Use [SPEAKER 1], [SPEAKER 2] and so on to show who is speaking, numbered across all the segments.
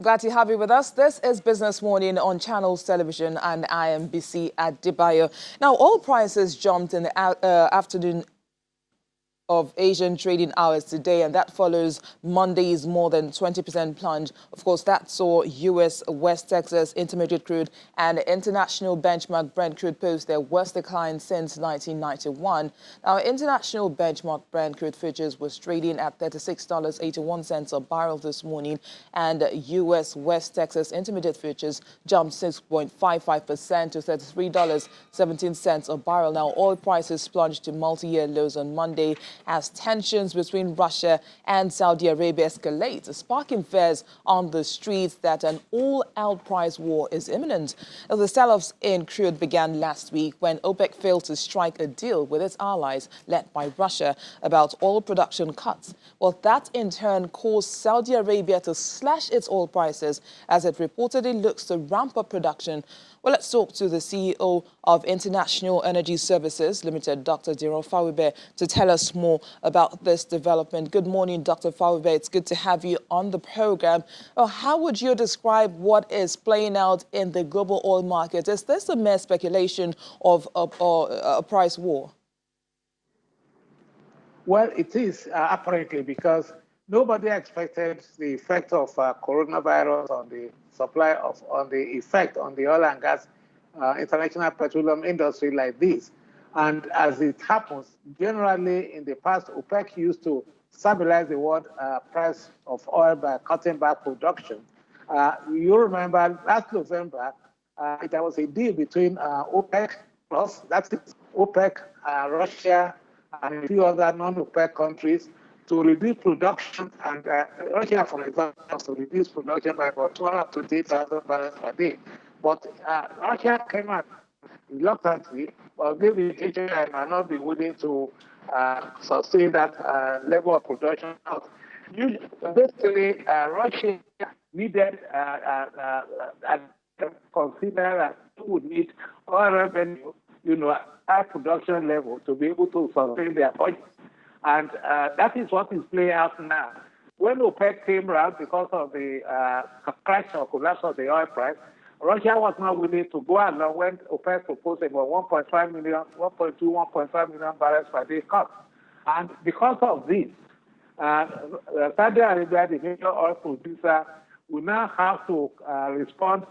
[SPEAKER 1] Glad to have you with us. This is Business Morning on Channels Television and IMBC at Dibayo. Now, oil prices jumped in the afternoon of Asian trading hours today, and that follows Monday's more than 20% plunge. Of course, that saw U.S. West Texas Intermediate crude and international benchmark Brent crude post their worst decline since 1991. Now, international benchmark Brent crude futures was trading at $36.81 a barrel this morning, and U.S. West Texas Intermediate futures jumped 6.55% to $33.17 a barrel. Now, oil prices plunged to multi-year lows on Monday as tensions between Russia and Saudi Arabia escalate, sparking fears on the streets that an all-out price war is imminent. Now, the sell-offs in crude began last week when OPEC failed to strike a deal with its allies, led by Russia, about oil production cuts. Well, that in turn caused Saudi Arabia to slash its oil prices as it reportedly looks to ramp up production. Well, let's talk to the CEO of International Energy Services Limited, Dr. Diro Fawibe, to tell us more about this development. Good morning, Dr. Fawibe. It's good to have you on the program. How would you describe what is playing out in the global oil market? Is this a mere speculation of a price war?
[SPEAKER 2] Well, it is apparently, because nobody expected the effect of coronavirus on the supply of, on the effect on the oil and gas international petroleum industry like this. And as it happens, generally in the past, OPEC used to stabilize the world price of oil by cutting back production. You remember last November, there was a deal between OPEC plus, that's OPEC, Russia, and a few other non-OPEC countries to reduce production, and Russia, for example, to reduce production by about 220,000 barrels per day. But Russia came out reluctantly, or maybe Israel might not be willing to sustain that level of production. Basically, Russia needed and consider that it would need oil revenue, high production level to be able to sustain their budget. And that is what is playing out now. When OPEC came around because of the crash or collapse of the oil price, Russia was not willing to go along when OPEC proposed about 1.5 million, 1.2, 1.5 million barrels per day cut. And because of this, Saudi Arabia, the major oil producer, will now have to respond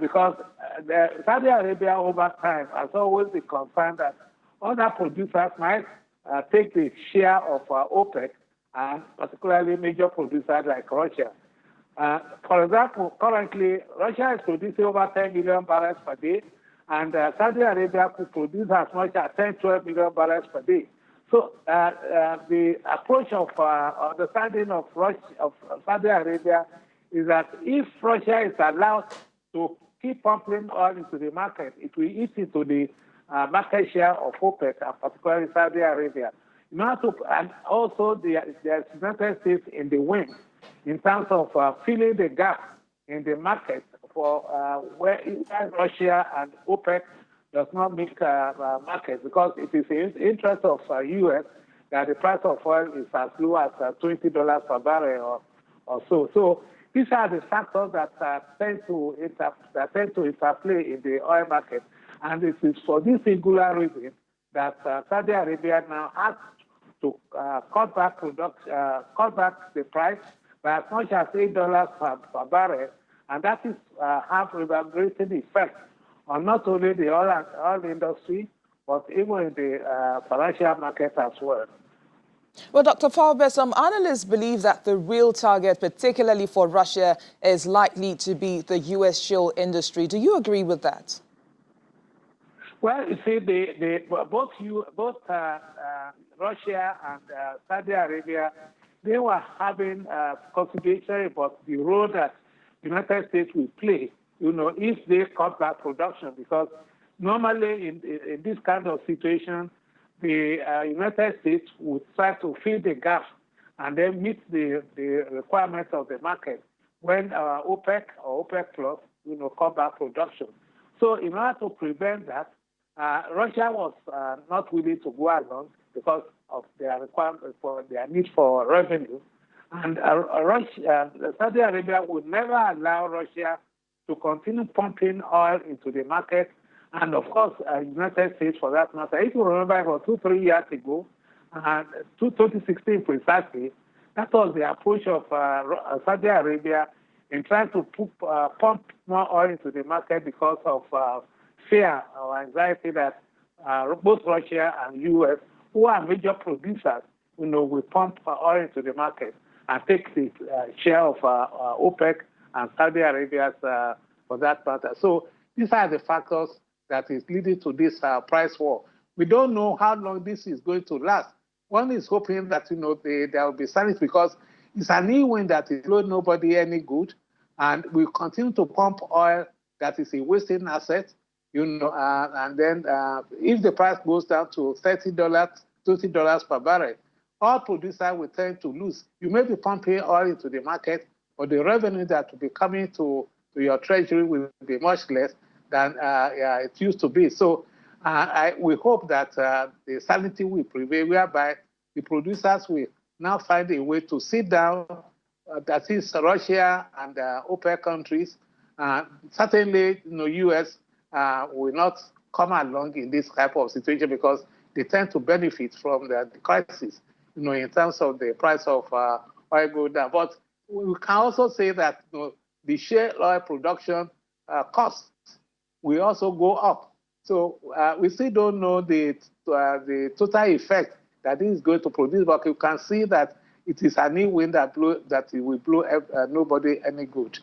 [SPEAKER 2] because Saudi Arabia over time has always been concerned that other producers might take the share of OPEC, and particularly major producers like Russia. For example, currently, Russia is producing over 10 million barrels per day, and Saudi Arabia could produce as much as 10, 12 million barrels per day. So the approach of understanding of Saudi Arabia is that if Russia is allowed to keep pumping oil into the market, it will eat into the market share of OPEC, and particularly Saudi Arabia. And also, there's United States in the wing in terms of filling the gap in the market for where Russia and OPEC does not make market, because it is in the interest of U.S. that the price of oil is as low as $20 per barrel or so. So these are the factors that tend to interplay in the oil market. And it is for this singular reason that Saudi Arabia now has to cut back the price by as much as $8 per barrel, and that is have reverberating effect on not only the oil industry, but even in the financial market as well.
[SPEAKER 1] Well, Dr. Fawibe, some analysts believe that the real target, particularly for Russia, is likely to be the U.S. shale industry. Do you agree with that?
[SPEAKER 2] Well, you see, both Russia and Saudi Arabia, they were having consideration about the role that the United States will play, if they cut back production, because normally in this kind of situation, the United States would try to fill the gap and then meet the requirements of the market when OPEC or OPEC Plus, cut back production. So in order to prevent that, Russia was not willing to go along because of their requirement for their need for revenue. And Russia, Saudi Arabia would never allow Russia to continue pumping oil into the market. And of course, United States for that matter. If you remember, about 2, 3 years ago, 2016 precisely, that was the approach of Saudi Arabia in trying to pump more oil into the market because of fear or anxiety that both Russia and U.S., who are major producers, will pump oil into the market and take the share of OPEC and Saudi Arabia's for that matter. So these are the factors that is leading to this price war. We don't know how long this is going to last. One is hoping that there will be silence because it's an e-wind that is doing nobody any good, and we continue to pump oil that is a wasting asset. And then if the price goes down to $30, $20 per barrel, all producers will tend to lose. You may be pumping oil into the market, but the revenue that will be coming to your treasury will be much less than it used to be. So we hope that the sanity will prevail, whereby the producers will now find a way to sit down, that is Russia and OPEC countries. Certainly, U.S. Will not come along in this type of situation because they tend to benefit from the crisis, in terms of the price of oil go down. But we can also say that the shale oil production costs will also go up. So we still don't know the total effect that this is going to produce, but you can see that it is a new wind that it will blow nobody any good.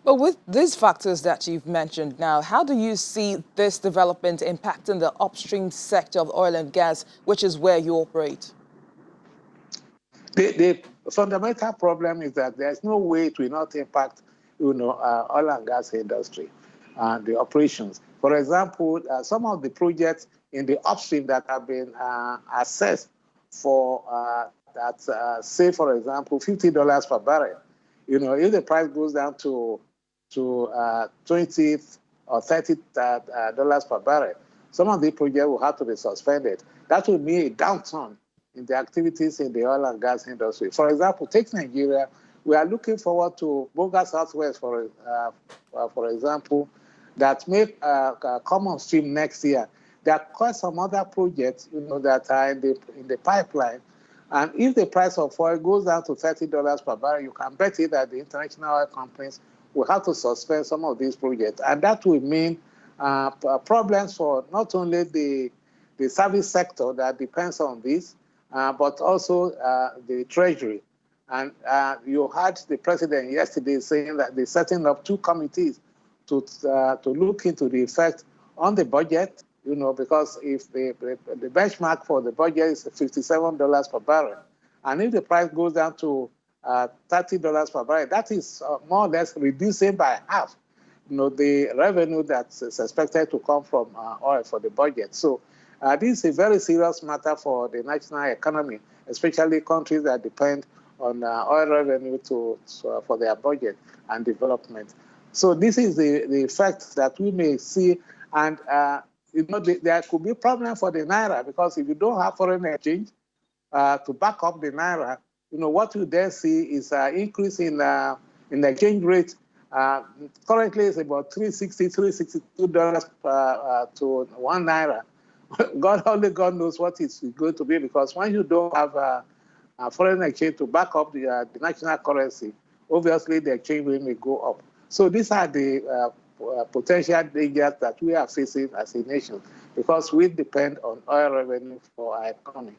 [SPEAKER 1] But with these factors that you've mentioned now, how do you see this development impacting the upstream sector of oil and gas, which is where you operate?
[SPEAKER 2] The fundamental problem is that there's no way it will not impact, oil and gas industry and the operations. For example, some of the projects in the upstream that have been assessed for say, for example, $50 per barrel. If the price goes down to $20 or $30 per barrel, some of the projects will have to be suspended. That will mean a downturn in the activities in the oil and gas industry. For example, take Nigeria. We are looking forward to Boga Southwest, for example, that may come on stream next year. There are quite some other projects, that are in the pipeline. And if the price of oil goes down to $30 per barrel, you can bet it that the international oil companies will have to suspend some of these projects. And that will mean problems for not only the service sector that depends on this, but also the treasury. And you heard the president yesterday saying that they're setting up 2 committees to look into the effect on the budget, because if the benchmark for the budget is $57 per barrel, and if the price goes down to $30 per barrel, that is more or less reducing by half, the revenue that's expected to come from oil for the budget. So this is a very serious matter for the national economy, especially countries that depend on oil revenue for their budget and development. So this is the effect that we may see, and there could be a problem for the naira, because if you don't have foreign exchange to back up the naira, what you then see is an increase in the exchange rate. Currently, it's about $362 to 1 naira. Only God knows what it's going to be, because when you don't have a foreign exchange to back up the national currency, obviously the exchange rate may go up. So these are the potential dangers that we are facing as a nation, because we depend on oil revenue for our economy.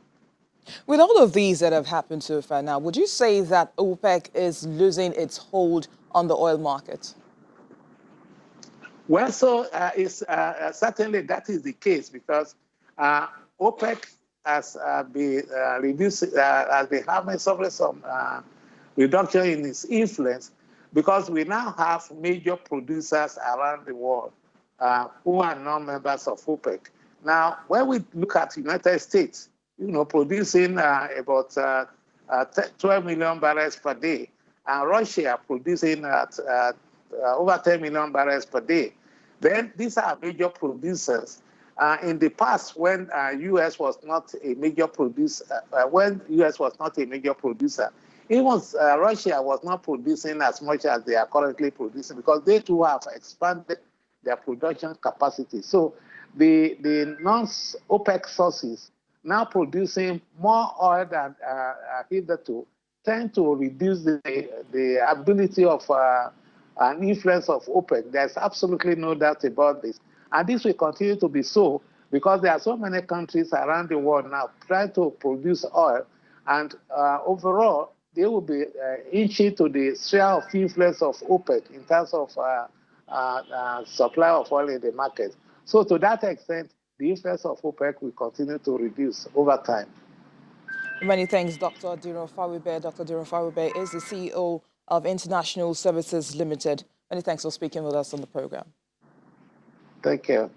[SPEAKER 1] With all of these that have happened so far now, would you say that OPEC is losing its hold on the oil market?
[SPEAKER 2] Well, so certainly that is the case, because OPEC has been suffering some reduction in its influence, because we now have major producers around the world who are non-members of OPEC. Now, when we look at the United States, producing about 12 million barrels per day, and Russia producing at over 10 million barrels per day, then these are major producers. In the past, when U.S. was not a major producer, even Russia was not producing as much as they are currently producing because they too have expanded their production capacity. So the non-OPEC sources now producing more oil than hitherto tend to reduce the ability of an influence of OPEC. There's absolutely no doubt about this. And this will continue to be so because there are so many countries around the world now trying to produce oil. And overall, they will be inching to the sphere of influence of OPEC in terms of supply of oil in the market. So to that extent, the influence of OPEC will continue to reduce over time.
[SPEAKER 1] Many thanks, Dr. Dino Fawibe. Dr. Dino Fawibe is the CEO of International Services Limited. Many thanks for speaking with us on the program.
[SPEAKER 2] Thank you.